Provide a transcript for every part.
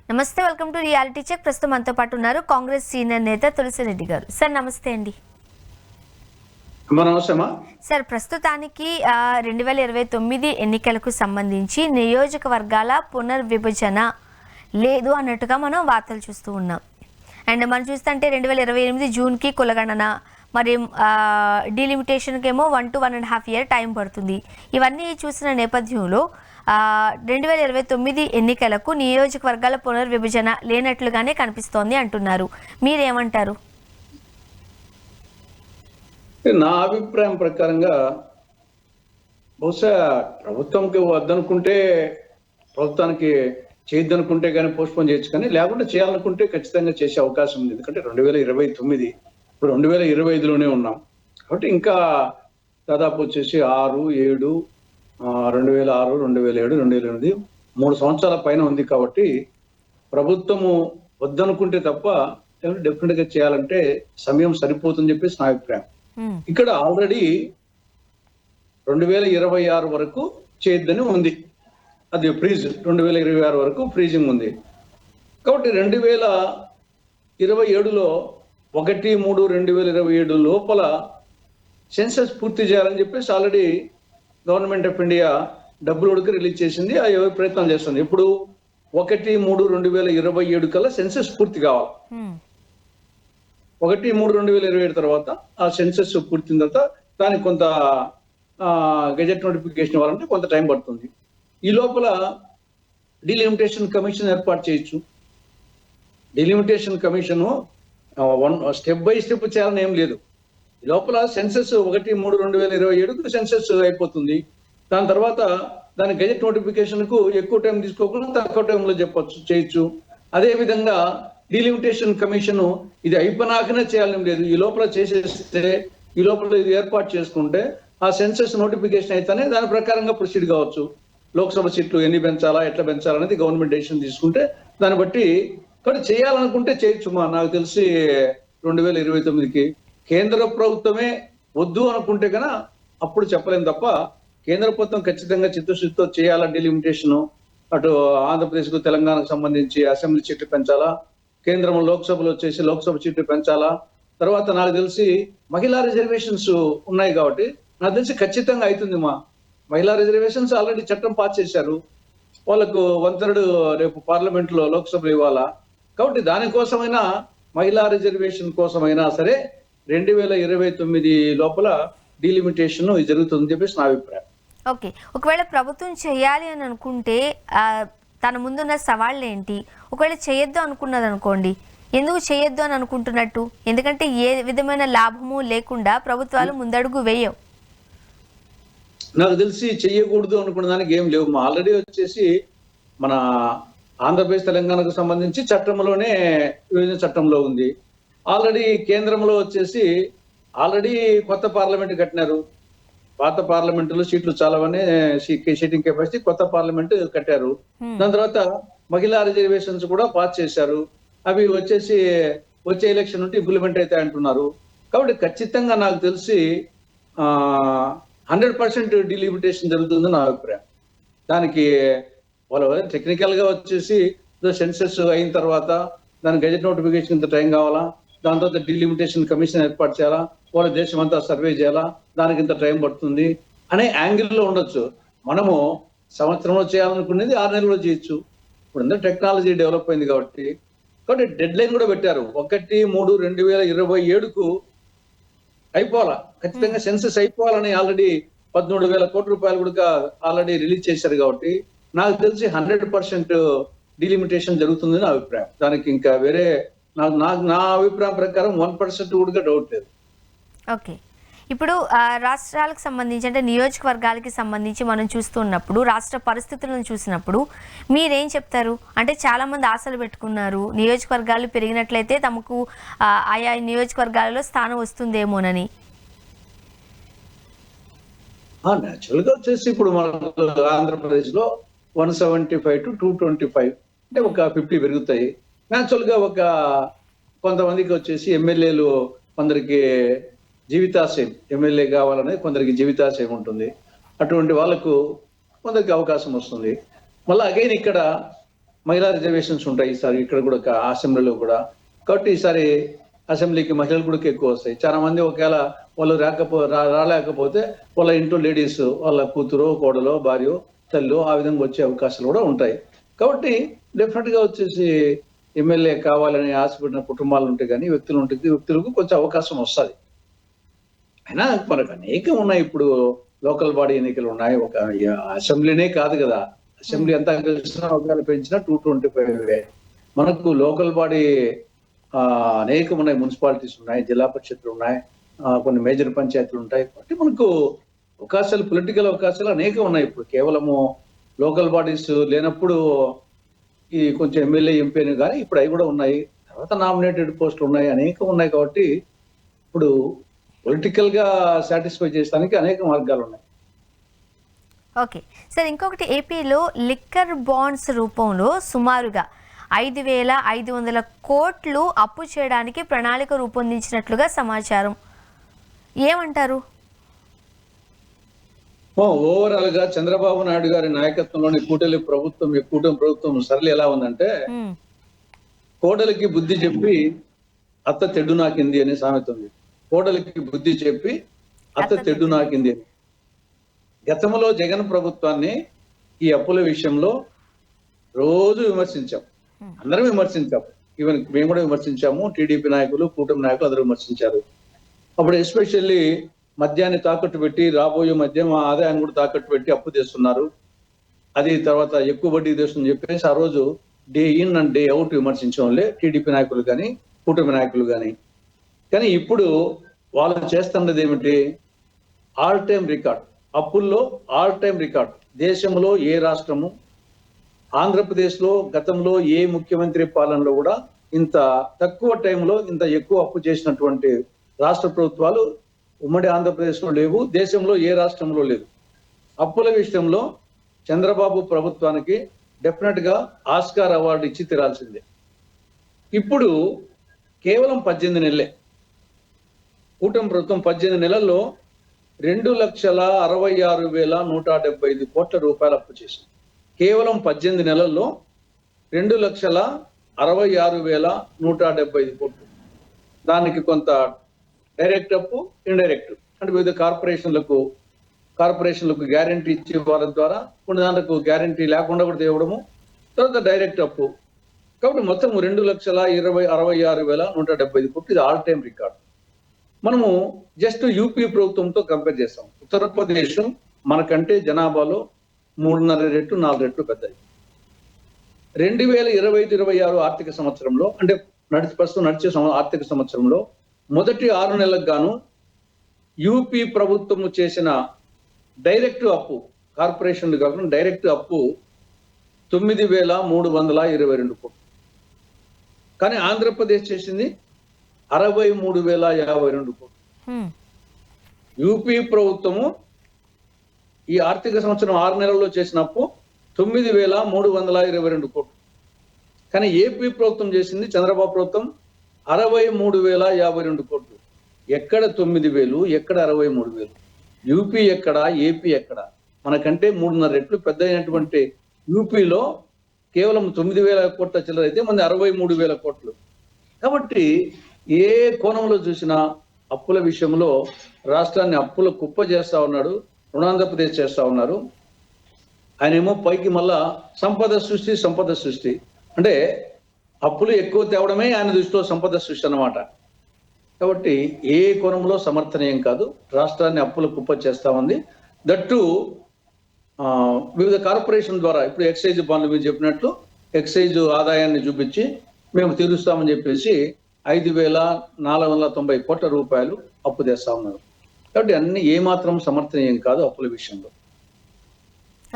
నమస్తే, welcome to reality check. ప్రస్తుతం మనతో పాటు ఉన్నారు కాంగ్రెస్ సీనియర్ నేత తులసిరెడ్డి గారు. సార్ నమస్తే అండి. సార్ ప్రస్తుతానికి 2029 ఎన్నికలకు సంబంధించి నియోజకవర్గాల పునర్విభజన లేదు అన్నట్టుగా మనం వార్తలు చూస్తూ ఉన్నాం. అండ్ మనం చూస్తుంటే 2028 జూన్కి కులగణన, మరి డీలిమిటేషన్కి ఏమో 1 to 1.5 year టైం పడుతుంది. ఇవన్నీ చూసిన నేపథ్యంలో 2029 ఎన్నికలకు నియోజకవర్గాల పునర్విభజన లేనట్లుగానే కనిపిస్తోంది అంటున్నారు. మీరేమంటారు? నా అభిప్రాయం ప్రకారంగా బహుశా ప్రభుత్వంకి వద్దనుకుంటే, ప్రభుత్వానికి చేయొద్దనుకుంటే కానీ పోస్ట్పోన్ చేయొచ్చు, కానీ లేకుంటే చేయాలనుకుంటే ఖచ్చితంగా చేసే అవకాశం ఉంది. ఎందుకంటే 2029 ఇప్పుడు 2025లోనే ఉన్నాం కాబట్టి ఇంకా దాదాపు వచ్చేసి 6, 7, 2006, 2007, 2008 3 సంవత్సరాల పైన ఉంది. కాబట్టి ప్రభుత్వము వద్దనుకుంటే తప్ప డెఫినెట్ గా చేయాలంటే సమయం సరిపోతుందని చెప్పేసి నా అభిప్రాయం. ఇక్కడ ఆల్రెడీ 2026 వరకు చేయొద్దని ఉంది, అది ఫ్రీజ్. 2026 వరకు ఫ్రీజింగ్ ఉంది. కాబట్టి 2027లో 1/3/2027 లోపల సెన్సస్ పూర్తి చేయాలని చెప్పేసి ఆల్రెడీ గవర్నమెంట్ ఆఫ్ ఇండియా డబ్బులు ఉడికి రిలీజ్ చేసింది. అది ప్రయత్నం చేస్తుంది. ఇప్పుడు 1/3/2027 కల్లా సెన్సస్ పూర్తి కావాలి. 1/3/2027 తర్వాత ఆ సెన్సస్ పూర్తిన తర్వాత దానికి కొంత గెజెట్ నోటిఫికేషన్ ఇవ్వాలంటే కొంత టైం పడుతుంది. ఈ లోపల డీలిమిటేషన్ కమిషన్ ఏర్పాటు చేయొచ్చు. Delimitation commission step by step చేయాలని ఏం లేదు. ఈ లోపల సెన్సస్ 1/3/2027 సెన్సస్ అయిపోతుంది. దాని తర్వాత దాని గెజెట్ నోటిఫికేషన్ కు ఎక్కువ టైం తీసుకోకుండా తక్కువ టైంలో చేయొచ్చు. అదే విధంగా డీలిమిటేషన్ కమిషన్ ఇది అయిపోయినాకనే చేయాలని లేదు. ఈ లోపల చేసేస్తే, ఈ లోపల ఇది ఏర్పాటు చేసుకుంటే ఆ సెన్సస్ నోటిఫికేషన్ అయితేనే దాని ప్రకారంగా ప్రొసీడ్ కావచ్చు. లోక్సభ సీట్లు ఎన్ని పెంచాలా, ఎట్లా పెంచాలనేది గవర్నమెంట్ డెసిషన్ తీసుకుంటే దాన్ని బట్టి కానీ చేయాలనుకుంటే చేయొచ్చు. నాకు తెలిసి 2029కి కేంద్ర ప్రభుత్వమే వద్దు అనుకుంటే కన్నా అప్పుడు చెప్పలేం తప్ప, కేంద్ర ప్రభుత్వం ఖచ్చితంగా చిత్తశుద్ధితో చేయాలా డీలిమిటేషన్. అటు ఆంధ్రప్రదేశ్కు, తెలంగాణకు సంబంధించి అసెంబ్లీ సీట్లు పెంచాలా, కేంద్రంలో లోక్సభలో వచ్చేసి లోక్సభ సీట్లు పెంచాలా. తర్వాత నాకు తెలిసి మహిళా రిజర్వేషన్స్ ఉన్నాయి కాబట్టి నాకు తెలిసి ఖచ్చితంగా అవుతుంది. మహిళా రిజర్వేషన్స్ ఆల్రెడీ చట్టం పాస్ చేశారు. వాళ్ళకు 1/3 రేపు పార్లమెంట్ లో లోక్సభలో ఇవ్వాలా. కాబట్టి దానికోసమైనా, మహిళా రిజర్వేషన్ కోసమైనా సరే 2029 లోపల డీలిమిటేషన్ జరుగుతుందని చెప్పేసి నా అభిప్రాయం. ఓకే, ఒకవేళ ప్రభుత్వం చేయాలి అని అనుకుంటే తన ముందున్న సవాళ్ళు ఏంటి? ఒకవేళ చేయొద్దు అనుకున్నది అనుకోండి, ఎందుకు చేయొద్దు అని అనుకుంటున్నట్టు? ఎందుకంటే ఏ విధమైన లాభము లేకుండా ప్రభుత్వాలు ముందడుగు వేయవు. నాకు తెలిసి చెయ్యకూడదు అనుకున్న దానికి ఏం లేవు. ఆల్రెడీ వచ్చేసి మన ఆంధ్రప్రదేశ్, తెలంగాణకు సంబంధించి చట్టంలోనే విభజన చట్టంలో ఉంది. ఆల్రెడీ కేంద్రంలో వచ్చేసి ఆల్రెడీ కొత్త పార్లమెంట్ కట్టినారు. పాత పార్లమెంటులో సీట్లు చాలావనే సీటింగ్ కెపాసిటీ కొత్త పార్లమెంట్ కట్టారు. దాని తర్వాత మహిళా రిజర్వేషన్స్ కూడా పాస్ చేశారు. అవి వచ్చేసి వచ్చే ఎలక్షన్ నుండి ఇంప్లిమెంట్ అవుతాయి అంటున్నారు. కాబట్టి ఖచ్చితంగా నాకు తెలిసి 100% డీలిమిటేషన్ జరుగుతుందని నా అభిప్రాయం. దానికి వాళ్ళు టెక్నికల్ గా వచ్చేసి సెన్సస్ అయిన తర్వాత దాని గెజెట్ నోటిఫికేషన్ ఇంత టైం కావాలా, దాని తర్వాత డీలిమిటేషన్ కమిషన్ ఏర్పాటు చేయాలా, వాళ్ళ దేశం అంతా సర్వే చేయాలా, దానికి ఇంత టైం పడుతుంది అనే యాంగిల్లో ఉండొచ్చు. మనము సంవత్సరంలో చేయాలనుకునేది 6 నెలల్లో చేయొచ్చు. ఇప్పుడు అందరూ టెక్నాలజీ డెవలప్ అయింది కాబట్టి డెడ్ లైన్ కూడా పెట్టారు. 1/3/2027కు అయిపోవాలా, ఖచ్చితంగా సెన్సస్ అయిపోవాలని ఆల్రెడీ 13,000 కోట్ల రూపాయలు కూడా ఆల్రెడీ రిలీజ్ చేశారు. కాబట్టి నాకు తెలిసి 100% డీలిమిటేషన్ జరుగుతుందని నా అభిప్రాయం. దానికి ఇంకా వేరే నా అభిప్రాయం ప్రకారం 1% కూడా డౌట్ లేదు. ఓకే, ఇప్పుడు రాష్ట్రాలకు సంబంధించి అంటే నియోజకవర్గాలకి సంబంధించి మనం చూస్తున్నప్పుడు, రాష్ట్ర పరిస్థితులను చూసినప్పుడు మీరేం చెప్తారు? అంటే చాలామంది ఆశలు పెట్టుకున్నారు, నియోజకవర్గాలు పెరిగినట్లయితే తమకు ఆయా నియోజకవర్గాలలో స్థానం వస్తుందేమోనని. న్యాచురల్ గా వచ్చేసి ఇప్పుడు మనకు ఆంధ్రప్రదేశ్ లో 175 to 225 అంటే ఒక 50 పెరుగుతాయి. న్యాచురల్ గా ఒక కొంతమందికి వచ్చేసి ఎమ్మెల్యేలు, కొందరికి జీవితాశయం ఎమ్మెల్యే కావాలనేది కొందరికి జీవితాశయం ఉంటుంది. అటువంటి వాళ్ళకు కొందరికి అవకాశం వస్తుంది. మళ్ళీ అగైన్ ఇక్కడ మహిళా రిజర్వేషన్స్ ఉంటాయి ఈసారి ఇక్కడ కూడా అసెంబ్లీలో కూడా. కాబట్టి ఈసారి అసెంబ్లీకి మహిళలు కూడా ఎక్కువ వస్తాయి. చాలా మంది ఒకవేళ వాళ్ళు రాలేకపోతే వాళ్ళ ఇంట్లో లేడీస్, వాళ్ళ కూతురు, కోడలో, భార్యో, తల్లి ఆ విధంగా వచ్చే అవకాశాలు కూడా ఉంటాయి. కాబట్టి డెఫినెట్ గా వచ్చేసి ఎమ్మెల్యే కావాలని ఆశపడిన కుటుంబాలు ఉంటాయి, కానీ వ్యక్తులకు కొంచెం అవకాశం వస్తుంది. అయినా మనకు అనేకం ఉన్నాయి. ఇప్పుడు లోకల్ బాడీ ఎన్నికలు ఉన్నాయి. ఒక అసెంబ్లీనే కాదు కదా, అసెంబ్లీ అంతా కలిసిన ఒకవేళ పెంచినా 225. మనకు లోకల్ బాడీ అనేకం ఉన్నాయి. మున్సిపాలిటీస్ ఉన్నాయి, జిల్లా పరిషత్లు ఉన్నాయి, కొన్ని మేజర్ పంచాయతీలు ఉంటాయి. కాబట్టి మనకు అవకాశాలు, పొలిటికల్ అవకాశాలు అనేకం ఉన్నాయి. ఇప్పుడు కేవలము లోకల్ బాడీస్ లేనప్పుడు ఈ కొంచెం ఎమ్మెల్యే, ఎంపీని కానీ ఇప్పుడు అవి కూడా ఉన్నాయి. తర్వాత నామినేటెడ్ పోస్టులు ఉన్నాయి, అనేకం ఉన్నాయి. కాబట్టి ఇప్పుడు పొలిటికల్ గా సాటిస్ఫై చేయడానికి అనేక మార్గాలు ఉన్నాయి. ఓకే సార్, ఇంకొకటి ఏపీలో లిక్కర్ బాండ్స్ రూపంలో సుమారుగా 5,500 కోట్లు అప్పు చేయడానికి ప్రణాళిక రూపొందించినట్లుగా సమాచారం. ఏమంటారు? ఓవరాల్ గా చంద్రబాబు నాయుడు గారి నాయకత్వంలోని కూటమి ప్రభుత్వం సరళి ఎలా ఉందంటే, కోడలికి బుద్ధి చెప్పి అత్త తెడ్డు నాకింది అనే సామెత ఉంది. కోడలికి బుద్ధి చెప్పి అత్త తెడ్డు నాకింది అని. గతంలో జగన్ ప్రభుత్వాన్ని ఈ అప్పుల విషయంలో రోజు విమర్శించాం, అందరం విమర్శించాం. ఈవెన్ మేము కూడా విమర్శించాము, టీడీపీ నాయకులు, కూటమి నాయకులు అందరూ విమర్శించారు. అప్పుడు ఎస్పెషల్లీ మద్యాన్ని తాకట్టు పెట్టి, రాబోయే మద్యం ఆదాయాన్ని కూడా తాకట్టు పెట్టి అప్పు తెస్తున్నారు, అది తర్వాత ఎక్కువ వడ్డీ తెస్తుందని చెప్పేసి ఆ రోజు day in and day out విమర్శించడం వల్లే టీడీపీ నాయకులు కానీ, కూటమి నాయకులు కానీ. కానీ ఇప్పుడు వాళ్ళు చేస్తున్నది ఏమిటి? ఆల్ టైమ్ రికార్డ్, అప్పుల్లో ఆల్ టైమ్ రికార్డ్. దేశంలో ఏ రాష్ట్రము, ఆంధ్రప్రదేశ్లో గతంలో ఏ ముఖ్యమంత్రి పాలనలో కూడా ఇంత తక్కువ టైంలో ఇంత ఎక్కువ అప్పు చేసినటువంటి రాష్ట్ర ప్రభుత్వాలు ఉమ్మడి ఆంధ్రప్రదేశ్లో లేవు, దేశంలో ఏ రాష్ట్రంలో లేదు. అప్పుల విషయంలో చంద్రబాబు ప్రభుత్వానికి డెఫినెట్ గా ఆస్కార్ అవార్డు ఇచ్చి తీరాల్సిందే. ఇప్పుడు కేవలం 18 నెలలే కూటమి ప్రభుత్వం 18 నెలల్లో 2,66,175 కోట్ల రూపాయలు అప్పు చేసింది. కేవలం 18 నెలల్లో 2,66,175 కోట్లు. దానికి కొంత డైరెక్ట్ అప్పు, ఇండైరెక్ట్ అంటే వివిధ కార్పొరేషన్లకు గ్యారంటీ ఇచ్చే వాళ్ళ ద్వారా, కొన్ని దాంట్లో గ్యారంటీ లేకుండా కూడా తేవడము, తర్వాత డైరెక్ట్ అప్పు. కాబట్టి మొత్తం 2,66,175 కోట్లు. ఇది ఆల్ టైమ్ రికార్డ్. మనము జస్ట్ యూపీ ప్రభుత్వంతో కంపేర్ చేస్తాం. ఉత్తరప్రదేశ్ మనకంటే జనాభాలో 3.5 రెట్లు 4 రెట్లు పెద్దది. 2025-26 ఆర్థిక సంవత్సరంలో, అంటే ప్రస్తుతం నడిచే ఆర్థిక సంవత్సరంలో మొదటి 6 నెలలకు గాను యూపీ ప్రభుత్వం చేసిన డైరెక్ట్ అప్పు, కార్పొరేషన్లు కాకుండా డైరెక్ట్ అప్పు 9,322 కోట్లు. కానీ ఆంధ్రప్రదేశ్ చేసింది 63,052 కోట్లు. యూపీ ప్రభుత్వము ఈ ఆర్థిక సంవత్సరం 6 నెలల్లో చేసిన అప్పు 9,322 కోట్లు. కానీ ఏపీ ప్రభుత్వం చేసింది, చంద్రబాబు ప్రభుత్వం 63,052 కోట్లు. ఎక్కడ 9,000, ఎక్కడ 63,000? యూపీ ఎక్కడ, ఏపీ ఎక్కడ? మనకంటే 3.5 రెట్లు పెద్ద అయినటువంటి యూపీలో కేవలం 9,000 కోట్ల చిల్లర అయితే మన 63,000 కోట్లు. కాబట్టి ఏ కోణంలో చూసినా అప్పుల విషయంలో రాష్ట్రాన్ని అప్పుల కుప్ప చేస్తా ఉన్నాడు, రుణాంధ్రప్రదేశ్ చేస్తా ఉన్నారు. ఆయన ఏమో పైకి మళ్ళా సంపద సృష్టి అంటే అప్పులు ఎక్కువ తేవడమే ఆయన దృష్టిలో సంపద సృష్టి అన్నమాట. కాబట్టి ఏ కోణంలో సమర్థనీయం కాదు. రాష్ట్రాన్ని అప్పుల కుప్ప చేస్తా ఉంది. దట్టు వివిధ కార్పొరేషన్ ద్వారా. ఇప్పుడు ఎక్సైజ్ బాండ్లు మీరు చెప్పినట్లు ఎక్సైజ్ ఆదాయాన్ని చూపించి మేము తీరుస్తామని చెప్పేసి 5,490 కోట్ల రూపాయలు అప్పు తెస్తా ఉన్నారు. కాబట్టి అన్ని ఏమాత్రం సమర్థనీయం కాదు అప్పుల విషయంలో.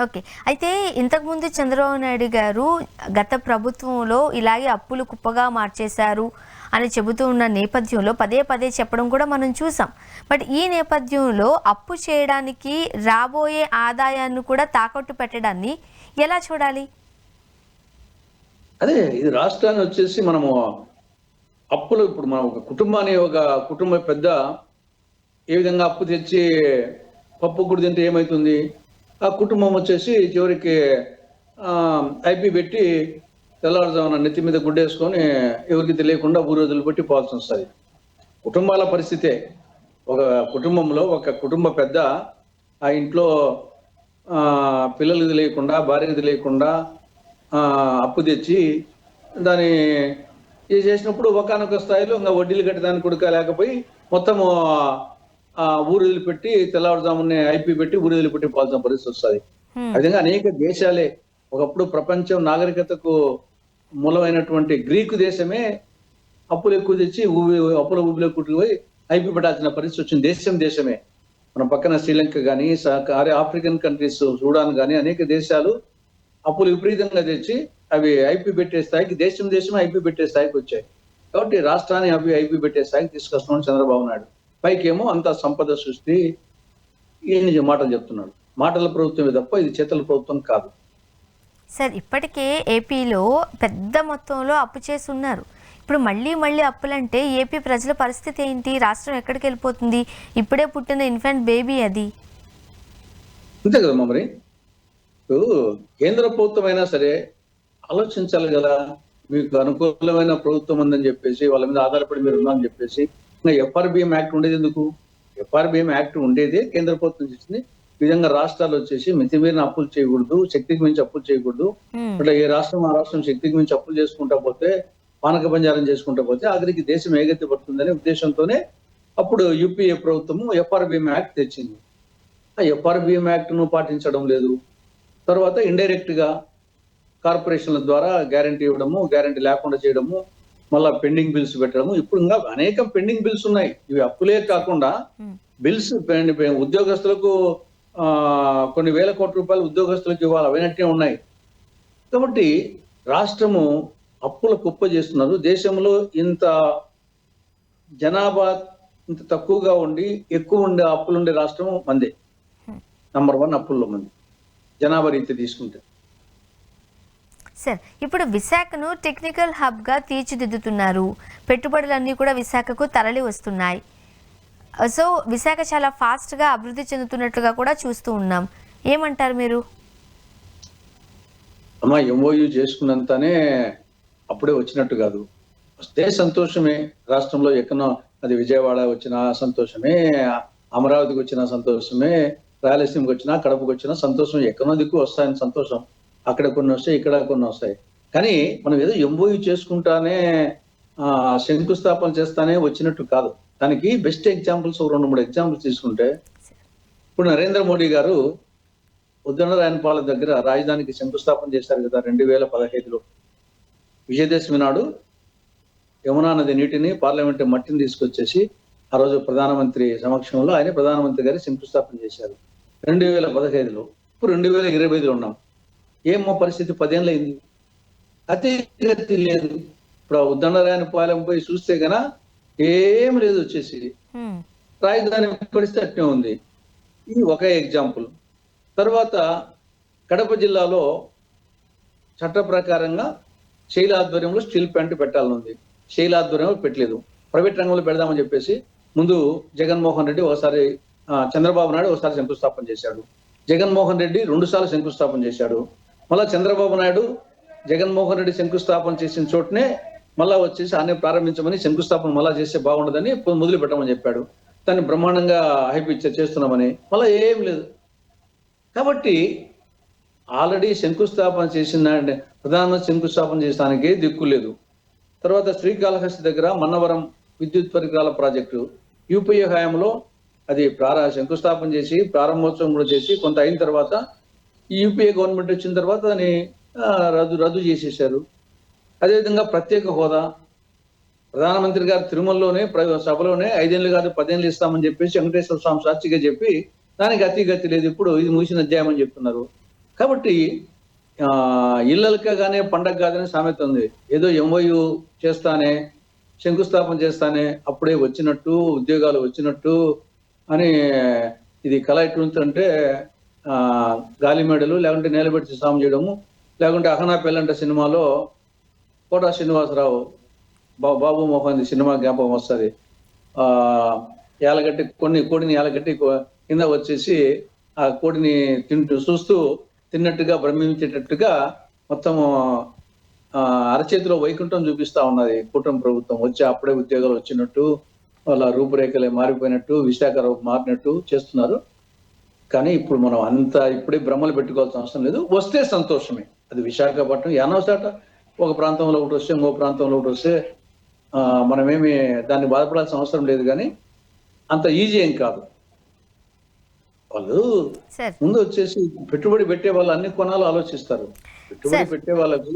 ఓకే, అయితే ఇంతకుముందు చంద్రబాబు నాయుడు గారు గత ప్రభుత్వంలో ఇలాగే అప్పులు కుప్పగా మార్చేశారు అని చెబుతూ ఉన్న నేపథ్యంలో పదే పదే చెప్పడం కూడా మనం చూసాం. బట్ ఈ నేపథ్యంలో అప్పు చేయడానికి రాబోయే ఆదాయాన్ని కూడా తాకట్టు పెట్టడాన్ని ఎలా చూడాలి? అదే ఇది రాష్ట్రాన్ని వచ్చేసి మనము అప్పులు, ఇప్పుడు మనం ఒక కుటుంబ పెద్ద ఏ విధంగా అప్పు తెచ్చి పప్పు కూడా తింటే ఏమవుతుంది? ఆ కుటుంబం వచ్చేసి చివరికి ఐపీ పెట్టి తెల్లవారుజామున నెత్తి మీద గుడ్డేసుకొని ఎవరికి తెలియకుండా ఊరు వదిలిపెట్టి పోవాల్సి వస్తుంది. కుటుంబాల పరిస్థితే, ఒక కుటుంబంలో ఒక కుటుంబ పెద్ద ఆ ఇంట్లో పిల్లలకి తెలియకుండా, భార్యకి తెలియకుండా అప్పు తెచ్చి దాన్ని ఇది చేసినప్పుడు ఒకానొక స్థాయిలో ఇంకా వడ్డీలు కట్టడానికి కొడుక లేకపోయి మొత్తము ఊరు వదిలిపెట్టి తెల్లవారుజామునే ఐపీ పెట్టి ఊరు వదిలిపెట్టి పోవాల్సిన పరిస్థితి వస్తుంది. ఆ విధంగా అనేక దేశాలే, ఒకప్పుడు ప్రపంచం నాగరికతకు మూలమైనటువంటి గ్రీకు దేశమే అప్పులు ఎక్కువ తెచ్చి అప్పుల ఊబిలో కుట్టుకుపోయి ఐపీ పెట్టాల్సిన పరిస్థితి వచ్చింది. దేశమే మన పక్కన శ్రీలంక కానీ, ఆఫ్రికన్ కంట్రీస్ సూడాన్ కానీ అనేక దేశాలు అప్పులు విపరీతంగా తెచ్చి అవి ఐపీ పెట్టే స్థాయికి, దేశం ఐపీ పెట్టే స్థాయికి వచ్చాయి. కాబట్టి రాష్ట్రాన్ని ఐపీ పెట్టే స్థాయికి తీసుకొస్తున్నాడు చంద్రబాబు నాయుడు. పైకేమో అంత సంపద సృష్టి ఈ మాటలు చెప్తున్నాడు. మాటల ప్రభుత్వమే తప్ప ఇది చేతల ప్రభుత్వం కాదు. సార్, ఇప్పటికే ఏపీలో పెద్ద మొత్తంలో అప్పు చేసి ఉన్నారు. ఇప్పుడు మళ్ళీ అప్పులంటే ఏపీ ప్రజల పరిస్థితి ఏంటి? రాష్ట్రం ఎక్కడికి వెళ్ళిపోతుంది? ఇప్పుడే పుట్టిన ఇన్ఫెంట్ బేబీ అది. అంతే కదమ్మా. మరి ఇప్పుడు కేంద్ర ప్రభుత్వం అయినా సరే ఆలోచించాలి కదా. మీకు అనుకూలమైన ప్రభుత్వం ఉందని చెప్పేసి వాళ్ళ మీద ఆధారపడి మీరు ఉన్నారని చెప్పేసి ఇంకా ఎఫ్ఆర్బిఎం యాక్ట్ ఉండేది ఎందుకు? ఎఫ్ఆర్బిఎం యాక్ట్ ఉండేదే కేంద్ర ప్రభుత్వం చేసింది. ఈ విధంగా రాష్ట్రాలు వచ్చేసి మితిమీరిన అప్పులు చేయకూడదు, శక్తికి మించి అప్పులు చేయకూడదు. అట్లా ఏ రాష్ట్రం ఆ రాష్ట్రం శక్తికి మించి అప్పులు చేసుకుంటా పోతే, పానక బంజారం చేసుకుంటా పోతే ఆఖరికి దేశం ఏగతి పడుతుందనే ఉద్దేశంతోనే అప్పుడు యూపీఏ ప్రభుత్వము ఎఫ్ఆర్బిఎం యాక్ట్ తెచ్చింది. ఆ ఎఫ్ఆర్బిఎం యాక్ట్ ను పాటించడం లేదు. తర్వాత ఇండైరెక్ట్ గా కార్పొరేషన్ల ద్వారా గ్యారంటీ ఇవ్వడము, గ్యారంటీ లేకుండా చేయడము, మళ్ళా పెండింగ్ బిల్స్ పెట్టడము. ఇప్పుడు ఇంకా అనేక పెండింగ్ బిల్స్ ఉన్నాయి. ఇవి అప్పులే కాకుండా బిల్స్ ఉద్యోగస్తులకు కొన్ని వేల కోట్ల రూపాయలు ఉద్యోగస్తులకు ఇవ్వాలి, అవైనట్టే ఉన్నాయి. కాబట్టి రాష్ట్రము అప్పుల కుప్ప చేస్తున్నారు. దేశంలో ఇంత జనాభా ఇంత తక్కువగా ఉండి ఎక్కువ ఉండే అప్పులుండే రాష్ట్రం మందే. నంబర్ 1 అప్పుల్లో మంది జనాభా రీతి తీసుకుంటే. సార్, ఇప్పుడు విశాఖను టెక్నికల్ హబ్గా తీర్చిదిద్దుతున్నారు. పెట్టుబడులన్నీ కూడా విశాఖకు తరలి వస్తున్నాయి. సో విశాఖ చాలా ఫాస్ట్గా అభివృద్ధి చెందుతున్నట్లుగా కూడా చూస్తూ ఉన్నాం. ఏమంటారు మీరు? అమ్మా, ఎంఓయూ చేసుకున్నంతనే అప్పుడే వచ్చినట్టు కాదు. వస్తే సంతోషమే. రాష్ట్రంలో ఎక్కడో అది విజయవాడ వచ్చిన సంతోషమే, అమరావతికి వచ్చిన సంతోషమే, రాయలసీమకి వచ్చినా, కడపకు వచ్చినా సంతోషం. ఎక్కడో దిక్కు వస్తాయని సంతోషం. అక్కడ కొన్ని వస్తాయి, ఇక్కడ కొన్ని వస్తాయి. కానీ మనం ఏదో ఎంఓయూ చేసుకుంటానే శంకుస్థాపన చేస్తానే వచ్చినట్టు కాదు. దానికి బెస్ట్ ఎగ్జాంపుల్స్ 2-3 ఎగ్జాంపుల్స్ తీసుకుంటే, ఇప్పుడు నరేంద్ర మోడీ గారు ఉద్దండరాయనపాలెం దగ్గర రాజధానికి శంకుస్థాపన చేశారు కదా 2015లో. విజయదశమి నాడు యమునా నది నీటిని, పార్లమెంట్ మట్టిని తీసుకొచ్చేసి ఆ రోజు ప్రధానమంత్రి సమక్షంలో ఆయన ప్రధానమంత్రి గారి శంకుస్థాపన చేశారు 2015లో. ఇప్పుడు 2025లో ఉన్నాం. ఏమో పరిస్థితి 10 ఏళ్ళు అయింది, అతి గతి లేదు. ఇప్పుడు ఉద్దండరాయనపాలెం పోయి చూస్తే గన ఏం లేదు, వచ్చేసి రాజధాని పరిస్థితి అట్నే ఉంది. ఇది ఒక ఎగ్జాంపుల్. తర్వాత కడప జిల్లాలో చట్ట ప్రకారంగా శైల ఆధ్వర్యంలో స్టీల్ ప్లాంట్ పెట్టాలని ఉంది. శైల ఆధ్వర్యంలో పెట్టలేదు, ప్రైవేట్ రంగంలో పెడదామని చెప్పేసి ముందు జగన్మోహన్ రెడ్డి ఒకసారి, చంద్రబాబు నాయుడు ఒకసారి శంకుస్థాపన చేశాడు. జగన్మోహన్ రెడ్డి 2 సార్లు శంకుస్థాపన చేశాడు. మళ్ళా చంద్రబాబు నాయుడు జగన్మోహన్ రెడ్డి శంకుస్థాపన చేసిన చోటనే మళ్ళా వచ్చేసి ఆనే ప్రారంభించమని, శంకుస్థాపన మళ్ళా చేస్తే బాగుండదని మొదలు పెట్టమని చెప్పాడు. దాన్ని బ్రహ్మాండంగా హైప్ చేస్తున్నామని, మళ్ళా ఏం లేదు. కాబట్టి ఆల్రెడీ శంకుస్థాపన చేసిన ప్రధానమంత్రి శంకుస్థాపన చేసడానికి దిక్కు లేదు. తర్వాత శ్రీకాళహస్తి దగ్గర మన్నవరం విద్యుత్ పరికరాల ప్రాజెక్టు యూపీఏ హయాంలో అది శంకుస్థాపన చేసి ప్రారంభోత్సవం కూడా చేసి కొంత అయిన తర్వాత ఈ యూపీఏ గవర్నమెంట్ వచ్చిన తర్వాత దాన్ని రద్దు చేసేశారు. అదేవిధంగా ప్రత్యేక హోదా ప్రధానమంత్రి గారు తిరుమలలోనే సభలోనే 5 ఏళ్ళు కాదు 10 ఏళ్ళు ఇస్తామని చెప్పేసి వెంకటేశ్వర స్వామి సాక్షిగా చెప్పి దానికి అతిగతి లేదు. ఇప్పుడు ఇది ముగిసిన అధ్యాయం అని చెప్తున్నారు. కాబట్టి ఇళ్ళలకగానే పండగ కాదనే సామెత ఉంది. ఏదో ఎంఓయూ చేస్తానే, శంకుస్థాపన చేస్తానే అప్పుడే వచ్చినట్టు, ఉద్యోగాలు వచ్చినట్టు అని ఇది కళ ఎట్లుంటే గాలి మేడలు, లేకుంటే నేలబెట్టి సాము చేయడము, లేకుంటే అహనా పెళ్ళంట సినిమాలో కోట శ్రీనివాసరావు బాబు మోహన్ సినిమా జ్ఞాపకం వస్తుంది. ఏలగట్టి కోడిని ఏలగట్టి కింద వచ్చేసి ఆ కోడిని చూస్తూ తిన్నట్టుగా భ్రమించేటట్టుగా మొత్తము అరచేతిలో వైకుంఠం చూపిస్తా ఉన్నది కూటమి ప్రభుత్వం. వచ్చి అప్పుడే ఉద్యోగాలు వచ్చినట్టు, వాళ్ళ రూపురేఖలే మారిపోయినట్టు, విశాఖ మారినట్టు చేస్తున్నారు. కానీ ఇప్పుడు మనం అంత ఇప్పుడే భ్రమలు పెట్టుకోవాల్సిన అవసరం లేదు. వస్తే సంతోషమే. అది విశాఖపట్నం యానోసాట ఒక ప్రాంతంలో ఒకటి వస్తే ఇంకో ప్రాంతంలో ఒకటి వస్తే మనమేమి దాన్ని బాధపడాల్సిన అవసరం లేదు. కానీ అంత ఈజీ ఏం కాదు. వాళ్ళు ముందు వచ్చేసి పెట్టుబడి పెట్టే వాళ్ళు అన్ని కొనాలు ఆలోచిస్తారు. పెట్టుబడి పెట్టే వాళ్ళకు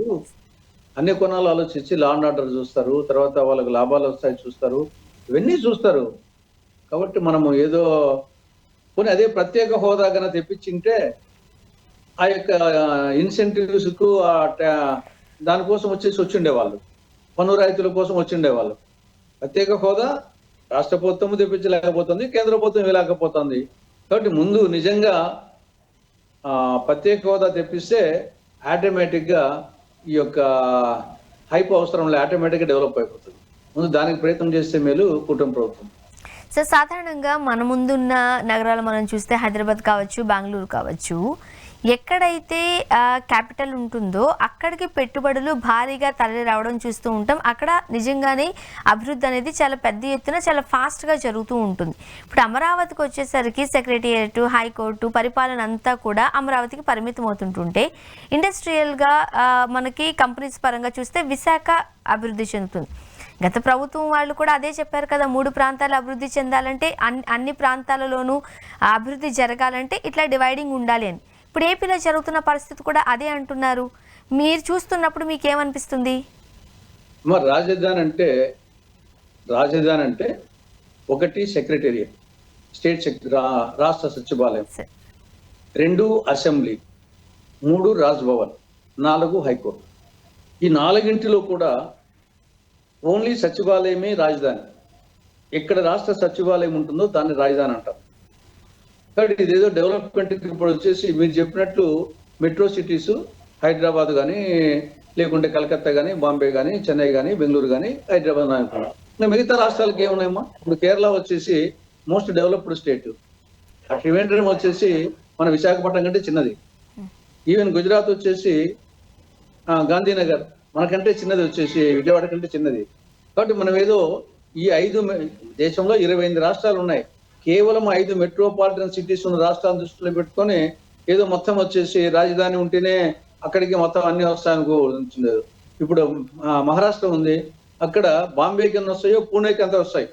అన్ని కొనాలు ఆలోచించి లా అండ్ ఆర్డర్ చూస్తారు, తర్వాత వాళ్ళకు లాభాలు వస్తాయి చూస్తారు, ఇవన్నీ చూస్తారు. కాబట్టి మనము ఏదో పోనీ అదే ప్రత్యేక హోదా కన్నా తెప్పించింటే ఆ యొక్క ఇన్సెంటివ్స్ కు దానికోసం వచ్చిండేవాళ్ళు, పన్ను రాయితీల కోసం వచ్చిండేవాళ్ళు. ప్రత్యేక హోదా రాష్ట్ర ప్రభుత్వం తెప్పించలేకపోతుంది, కేంద్ర ప్రభుత్వం ఇవ్వలేకపోతుంది. కాబట్టి ముందు నిజంగా ప్రత్యేక హోదా తెప్పిస్తే ఆటోమేటిక్ గా ఈ యొక్క హైప్ అవసరంలో ఆటోమేటిక్ గా డెవలప్ అయిపోతుంది. ముందు దానికి ప్రయత్నం చేస్తే మేలు కూటమి ప్రభుత్వం. సో సాధారణంగా మన ముందున్న నగరాలు మనం చూస్తే హైదరాబాద్ కావచ్చు, బెంగళూరు కావచ్చు, ఎక్కడైతే క్యాపిటల్ ఉంటుందో అక్కడికి పెట్టుబడులు భారీగా తరలి రావడం చూస్తూ ఉంటాం. అక్కడ నిజంగానే అభివృద్ధి అనేది చాలా పెద్ద ఎత్తున చాలా ఫాస్ట్గా జరుగుతూ ఉంటుంది. ఇప్పుడు అమరావతికి వచ్చేసరికి సెక్రటేరియట్, హైకోర్టు పరిపాలన అంతా కూడా అమరావతికి పరిమితం అవుతుంటుంటే, ఇండస్ట్రియల్గా మనకి కంపెనీస్ పరంగా చూస్తే విశాఖ అభివృద్ధి చెందుతుంది. గత ప్రభుత్వం వాళ్ళు కూడా అదే చెప్పారు కదా, 3 ప్రాంతాలు అభివృద్ధి చెందాలంటే అన్ని ప్రాంతాలలోనూ అభివృద్ధి జరగాలంటే ఇట్లా డివైడింగ్ ఉండాలి అని. ఇప్పుడు ఏపీలో జరుగుతున్న పరిస్థితి కూడా అదే అంటున్నారు. మీరు చూస్తున్నప్పుడు మీకు ఏమనిపిస్తుంది? రాజధాని అంటే ఒకటి సెక్రటేరియట్, స్టేట్ రాష్ట్ర సచివాలయం, 2 అసెంబ్లీ, 3 రాజ్భవన్, 4 హైకోర్టు. ఈ 4గింటిలో కూడా ఓన్లీ సచివాలయమే రాజధాని. ఎక్కడ రాష్ట్ర సచివాలయం ఉంటుందో దాన్ని రాజధాని అంటారు. కాబట్టి ఇదేదో డెవలప్మెంట్ ఇప్పుడు వచ్చేసి మీరు చెప్పినట్లు మెట్రో సిటీస్ హైదరాబాద్ కానీ, లేకుంటే కలకత్తా కానీ, బాంబే కానీ, చెన్నై కానీ, బెంగళూరు కానీ, హైదరాబాద్ అనుకున్నాం. ఇంకా మిగతా రాష్ట్రాలకి ఏమున్నాయమ్మా? ఇప్పుడు కేరళ వచ్చేసి మోస్ట్ డెవలప్డ్ స్టేట్, ఆ ట్రివేండ్రం వచ్చేసి మన విశాఖపట్నం కంటే చిన్నది. ఈవెన్ గుజరాత్ వచ్చేసి గాంధీనగర్ మనకంటే చిన్నది, వచ్చేసి విజయవాడ కంటే చిన్నది. కాబట్టి మనం ఏదో ఈ 5 దేశంలో 28 రాష్ట్రాలు ఉన్నాయి. కేవలం 5 మెట్రోపాలిటన్ సిటీస్ ఉన్న రాష్ట్రాలను దృష్టిలో పెట్టుకొని ఏదో మొత్తం వచ్చేసి రాజధాని ఉంటేనే అక్కడికి మొత్తం అన్ని వస్తాయనుకోలేదు. ఇప్పుడు మహారాష్ట్ర ఉంది, అక్కడ బాంబేకి ఎన్ని వస్తాయో పూణేకి అంత వస్తాయి.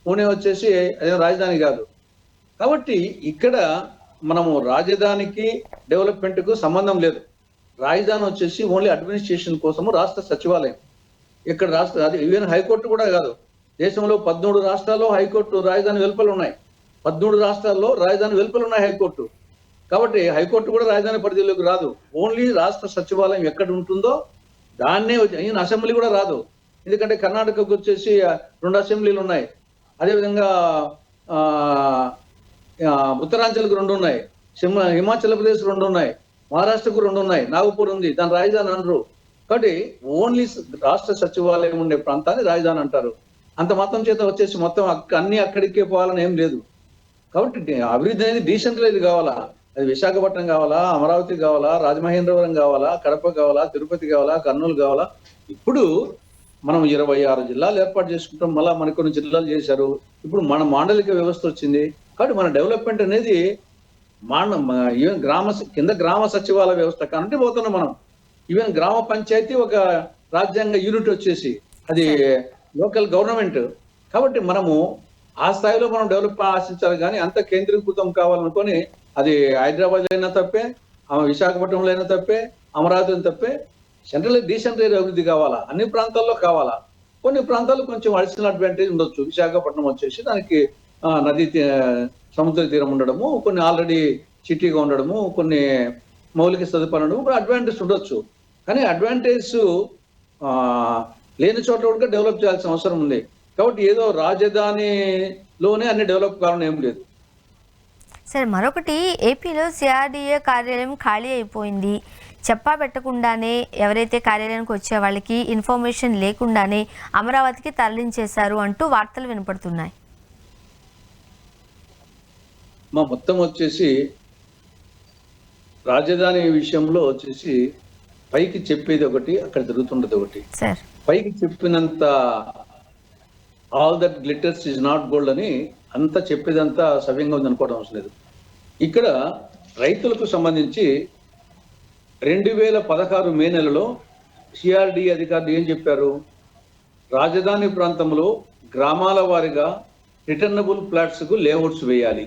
పూణే వచ్చేసి అదే రాజధాని కాదు. కాబట్టి ఇక్కడ మనము రాజధానికి డెవలప్మెంట్కు సంబంధం లేదు. రాజధాని వచ్చేసి ఓన్లీ అడ్మినిస్ట్రేషన్ కోసము రాష్ట్ర సచివాలయం. ఇక్కడ రాష్ట్ర అది ఈవెన్ హైకోర్టు కూడా కాదు. దేశంలో 13 రాష్ట్రాల్లో హైకోర్టు రాజధాని వెలుపల ఉన్నాయి. 13 రాష్ట్రాల్లో రాజధాని వెలుపల ఉన్నాయి హైకోర్టు. కాబట్టి హైకోర్టు కూడా రాజధాని పరిధిలోకి రాదు. ఓన్లీ రాష్ట్ర సచివాలయం ఎక్కడ ఉంటుందో దాన్నే ఈయన అసెంబ్లీ కూడా రాదు. ఎందుకంటే కర్ణాటకకు వచ్చేసి 2 అసెంబ్లీలు ఉన్నాయి. అదేవిధంగా ఉత్తరాంచల్కి 2 ఉన్నాయి, హిమాచల్ ప్రదేశ్ 2 ఉన్నాయి, మహారాష్ట్రకు 2 ఉన్నాయి, నాగపూర్ ఉంది, దాని రాజధాని అనరు. కాబట్టి ఓన్లీ రాష్ట్ర సచివాలయం ఉండే ప్రాంతాన్ని రాజధాని అంటారు. అంత మొత్తం చేత వచ్చేసి మొత్తం అన్ని అక్కడికే పోవాలని ఏం లేదు. కాబట్టి అభివృద్ధి అనేది డీసెంట్రలైజ్ కావాలా. అది విశాఖపట్నం కావాలా, అమరావతి కావాలా, రాజమహేంద్రవరం కావాలా, కడప కావాలా, తిరుపతి కావాలా, కర్నూలు కావాలా. ఇప్పుడు మనం 26 జిల్లాలు ఏర్పాటు చేసుకుంటాం. మళ్ళీ మనకు కొన్ని జిల్లాలు చేశారు. ఇప్పుడు మన మాండలిక వ్యవస్థ వచ్చింది. కాబట్టి మన డెవలప్మెంట్ అనేది ఈవెన్ కింద గ్రామ సచివాలయ వ్యవస్థ కాబట్టి పోతున్నాం మనం. ఈవెన్ గ్రామ పంచాయతీ ఒక రాజ్యాంగ యూనిట్ వచ్చేసి అది లోకల్ గవర్నమెంట్. కాబట్టి మనము ఆ స్థాయిలో మనం డెవలప్ ఆశించాలి. కానీ అంత కేంద్రీకృతం కావాలనుకొని అది హైదరాబాద్ అయినా తప్పే, విశాఖపట్నంలో అయినా తప్పే, అమరావతి అయినా తప్పే. డీసెంట్రలైజ్ అభివృద్ధి కావాలా, అన్ని ప్రాంతాల్లో కావాలా. కొన్ని ప్రాంతాల్లో కొంచెం అడిషనల్ అడ్వాంటేజ్ ఉండొచ్చు. విశాఖపట్నం వచ్చేసి దానికి సముద్ర తీరం ఉండడము, కొన్ని ఆల్రెడీ సిటీగా ఉండడము, కొన్ని మౌలిక సదుపాయాలు ఉండడము అడ్వాంటేజ్ ఉండొచ్చు. కానీ అడ్వాంటేజ్ లేని చోట్ల కూడా డెవలప్ చేయాల్సిన అవసరం ఉంది. కాబట్టి ఏదో రాజధానిలోనే అన్ని డెవలప్ కావాలని ఏం లేదు. సరే, మరొకటి, ఏపీలో సిఆర్డీఏ కార్యాలయం ఖాళీ అయిపోయింది. చెప్పా పెట్టకుండానే ఎవరైతే కార్యాలయానికి వచ్చే వాళ్ళకి ఇన్ఫర్మేషన్ లేకుండానే అమరావతికి తరలించేశారు అంటూ వార్తలు వినపడుతున్నాయి. మొత్తం వచ్చేసి రాజధాని విషయంలో వచ్చేసి పైకి చెప్పేది ఒకటి, అక్కడ జరుగుతుండదు ఒకటి. సార్ పైకి చెప్పినంత all that glitters is not gold అని అంతా చెప్పేదంతా సవ్యంగా ఉంది అనుకోవడం అవసరం లేదు. ఇక్కడ రైతులకు సంబంధించి 2016 మే నెలలో సిఆర్డి అధికారులు ఏం చెప్పారు? రాజధాని ప్రాంతంలో గ్రామాల వారీగా రిటర్నబుల్ ప్లాట్స్ కు లేఅవుట్స్ వేయాలి,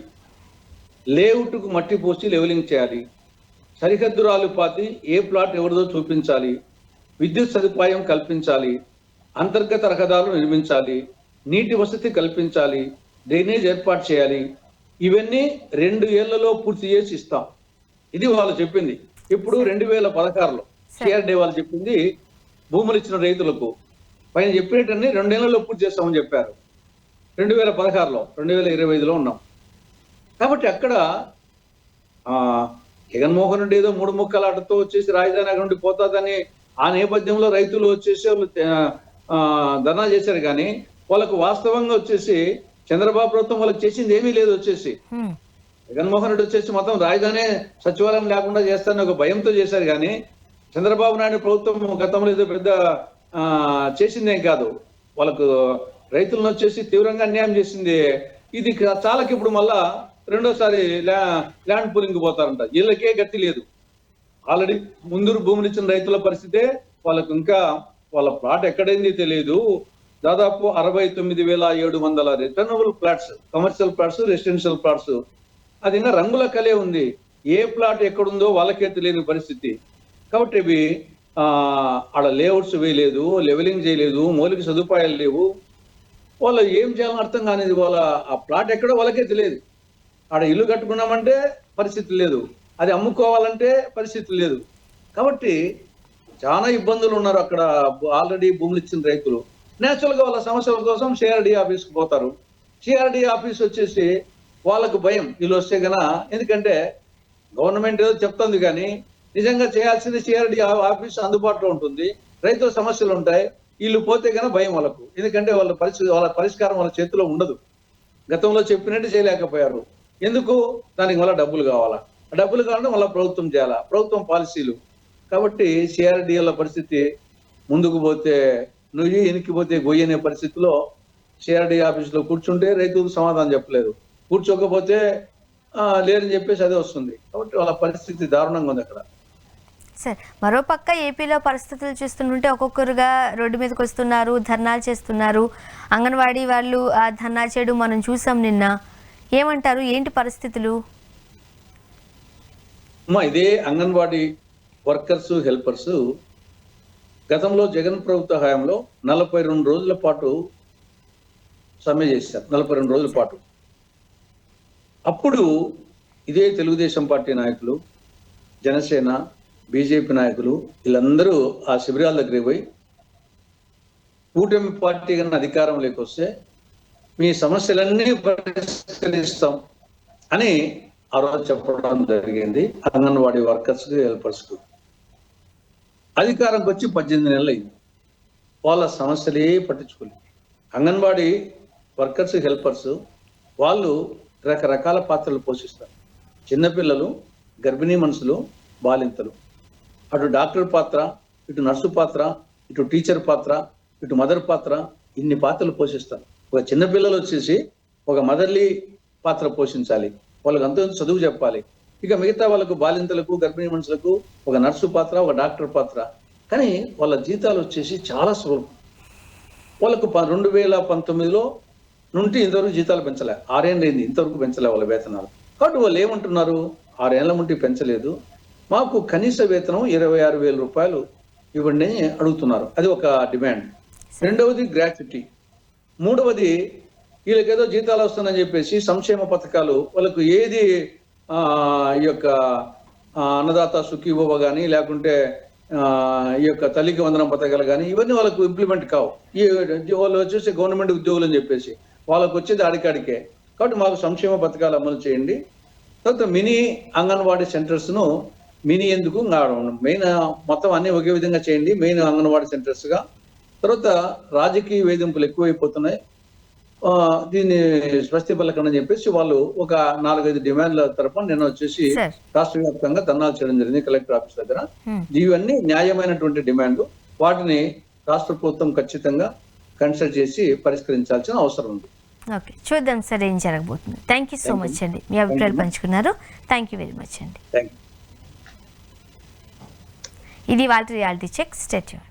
లేఅవుట్ కు మట్టి పోసి లెవెలింగ్ చేయాలి, సరిహద్దు రాళ్ళు పాతి ఏ ప్లాట్ ఎవరిదో చూపించాలి, విద్యుత్ సదుపాయం కల్పించాలి, అంతర్గత రహదారులు నిర్మించాలి, నీటి వసతి కల్పించాలి, డ్రైనేజ్ ఏర్పాటు చేయాలి. ఇవన్నీ 2 ఏళ్లలో పూర్తి చేసి ఇస్తాం. ఇది వాళ్ళు చెప్పింది. ఇప్పుడు 2016లో సిఆర్డీ వాళ్ళు చెప్పింది భూములు ఇచ్చిన రైతులకు పైన చెప్పినట్టన్ని 2 ఏళ్లలో పూర్తి చేస్తామని చెప్పారు. 2016లో 2025లో ఉన్నాం. కాబట్టి అక్కడ జగన్మోహన్ రెడ్డి ఏదో 3 ముక్కల ఆటతో వచ్చేసి రాజధాని అక్కడ నుండి పోతాదని ఆ నేపథ్యంలో రైతులు వచ్చేసి వాళ్ళు ధర్నా చేశారు. కానీ వాళ్ళకు వాస్తవంగా వచ్చేసి చంద్రబాబు ప్రభుత్వం వాళ్ళకి చేసింది ఏమీ లేదు. వచ్చేసి జగన్మోహన్ రెడ్డి వచ్చేసి మొత్తం రాజధాని సచివాలయం లేకుండా చేస్తారని ఒక భయంతో చేశారు. కానీ చంద్రబాబు నాయుడు ప్రభుత్వం గతంలో ఏదో పెద్ద చేసిందేం కాదు. వాళ్ళకు రైతులను వచ్చేసి తీవ్రంగా అన్యాయం చేసింది. ఇది చాలకి ఇప్పుడు మళ్ళా రెండోసారి ల్యాండ్ పూలింగ్ పోతారంట. వీళ్ళకే గతి లేదు. ఆల్రెడీ ముందు భూములు ఇచ్చిన రైతుల పరిస్థితే వాళ్ళకు ఇంకా వాళ్ళ ప్లాట్ ఎక్కడైంది తెలియదు. దాదాపు 69,700 returnable plots, commercial plots, residential plots. అది ఇంకా రంగుల కలే ఉంది. ఏ ప్లాట్ ఎక్కడుందో వాళ్ళకే తెలియని పరిస్థితి. కాబట్టి ఇవి ఆడ లేఅవుట్స్ వేయలేదు, లెవెలింగ్ చేయలేదు, మౌలిక సదుపాయాలు లేవు. వాళ్ళు ఏం చేయాలని అర్థం కానిది. వాళ్ళ ఆ ప్లాట్ ఎక్కడో వాళ్ళకే తెలియదు. ఆడ ఇల్లు కట్టుకున్నామంటే పరిస్థితి లేదు, అది అమ్ముకోవాలంటే పరిస్థితి లేదు. కాబట్టి చాలా ఇబ్బందులు ఉన్నారు అక్కడ. ఆల్రెడీ భూములు ఇచ్చిన రైతులు నేచురల్ గా వాళ్ళ సమస్యల కోసం సిఆర్డి ఆఫీస్కి పోతారు. సిఆర్డి ఆఫీస్ వచ్చేసి వాళ్ళకు భయం, వీళ్ళు వస్తే గన. ఎందుకంటే గవర్నమెంట్ ఏదో చెప్తుంది కానీ నిజంగా చేయాల్సింది సిఆర్డి ఆఫీస్ అందుబాటులో ఉంటుంది. రైతుల సమస్యలు ఉంటాయి. వీళ్ళు పోతే గన భయం వాళ్ళకు. ఎందుకంటే వాళ్ళ పరిష్కారం వాళ్ళ చేతిలో ఉండదు. గతంలో చెప్పినట్టు చేయలేకపోయారు. ఎందుకు? దానికి వల్ల డబ్బులు కావాలా. డబ్బులు కావాలంటే మళ్ళీ ప్రభుత్వం చేయాలా, ప్రభుత్వం పాలసీలు. కాబట్టి సిఆర్డిఎల పరిస్థితి ముందుకు పోతే నువ్వు, ఎనికిపోతే గొయ్యి అనే పరిస్థితిలో సిఆర్డి ఆఫీసులో కూర్చుంటే రైతులకు సమాధానం చెప్పలేదు, కూర్చోకపోతే లేరని చెప్పేసి అదే వస్తుంది. కాబట్టి వాళ్ళ పరిస్థితి దారుణంగా ఉంది అక్కడ. సార్ మరోపక్క ఏపీలో పరిస్థితులు చూస్తుంటే ఒక్కొక్కరుగా రోడ్డు మీదకి వస్తున్నారు, ధర్నాలు చేస్తున్నారు. అంగన్వాడీ వాళ్ళు ధర్నా చేయడం మనం చూసాం నిన్న. ఏమంటారు? ఏంటి పరిస్థితులు? ఇదే అంగన్వాడీ వర్కర్స్, హెల్పర్స్ గతంలో జగన్ ప్రభుత్వ హయాంలో 42 రోజుల పాటు సమ్మె చేశారు. 42 రోజుల పాటు. అప్పుడు ఇదే తెలుగుదేశం పార్టీ నాయకులు, జనసేన, బీజేపీ నాయకులు వీళ్ళందరూ ఆ శిబిరాల దగ్గరికి పోయి కూటమి పార్టీ కన్నా అధికారం లేకొస్తే మీ సమస్యలన్నీ పరిష్కరిస్తాం అని ఆ రోజు చెప్పడం జరిగింది. అంగన్వాడీ వర్కర్స్, హెల్పర్స్ కు అధికారంకి వచ్చి 18 నెలలు అయింది. వాళ్ళ సమస్యలే పట్టించుకోలేదు. అంగన్వాడీ వర్కర్స్, హెల్పర్స్ వాళ్ళు రకరకాల పాత్రలు పోషిస్తారు. చిన్నపిల్లలు, గర్భిణీ మనుషులు, బాలింతలు. అటు డాక్టర్ పాత్ర, ఇటు నర్సు పాత్ర, ఇటు టీచర్ పాత్ర, ఇటు మదర్ పాత్ర, ఇన్ని పాత్రలు పోషిస్తారు. ఒక చిన్నపిల్లలు వచ్చేసి ఒక మదర్లీ పాత్ర పోషించాలి, వాళ్ళకి అంత చదువు చెప్పాలి. ఇక మిగతా వాళ్ళకు, బాలింతలకు, గర్భిణీ మనుషులకు ఒక నర్సు పాత్ర, ఒక డాక్టర్ పాత్ర. కానీ వాళ్ళ జీతాలు వచ్చేసి చాలా స్వల్పం. వాళ్ళకు 2019లో నుండి ఇంతవరకు జీతాలు పెంచలే. 6 ఏళ్ళు అయింది, ఇంతవరకు పెంచలే వాళ్ళ వేతనాలు. కాబట్టి వాళ్ళు ఏమంటున్నారు? 6 ఏళ్ల నుండి పెంచలేదు, మాకు కనీస వేతనం 26,000 రూపాయలు ఇవ్వండి అని అడుగుతున్నారు. అది ఒక డిమాండ్. రెండవది గ్రాట్యుటీ. మూడవది వీళ్ళకేదో జీతాలు వస్తుందని చెప్పేసి సంక్షేమ పథకాలు వాళ్ళకు ఏది ఈ యొక్క అన్నదాత సుఖీభవ కానీ, లేకుంటే ఈ యొక్క తల్లికి వందనం పథకాలు కానీ, ఇవన్నీ వాళ్ళకు ఇంప్లిమెంట్ కావు. ఈ వాళ్ళు వచ్చేసి గవర్నమెంట్ ఉద్యోగులు అని చెప్పేసి వాళ్ళకు వచ్చేది ఆడికాడికే. కాబట్టి మాకు సంక్షేమ పథకాలు అమలు చేయండి. తర్వాత మినీ అంగన్వాడీ సెంటర్స్ ను, మినీ ఎందుకు, మెయిన్ మొత్తం అన్ని ఒకే విధంగా చేయండి, మెయిన్ అంగన్వాడీ సెంటర్స్ గా. తర్వాత రాజకీయ వేధింపులు ఎక్కువైపోతున్నాయి. దీన్ని స్వస్తిపలకండి అని చెప్పేసి వాళ్ళు ఒక 4-5 డిమాండ్ల తరపున నేను వచ్చేసి సార్ రాష్ట్ర వ్యాప్తంగా ధర్నాలు చేయడం జరిగింది కలెక్టర్ ఆఫీస్ దగ్గర. ఇవన్నీ న్యాయమైనటువంటి డిమాండ్లు. వాటిని రాష్ట్ర ప్రభుత్వం ఖచ్చితంగా కన్సిడర్ చేసి పరిష్కరించాల్సిన అవసరం ఉంది. ఓకే, చూద్దాం సార్ ఏం జరగబోతుంది. థ్యాంక్ యూ సో మచ్ అండి, మీ అభిప్రాయాలు పంచుకున్నారు. థ్యాంక్ యూ వెరీ మచ్ అండి. Thank you. ఇది వాళ్ళ రియాలిటీ చెక్. Stay tuned.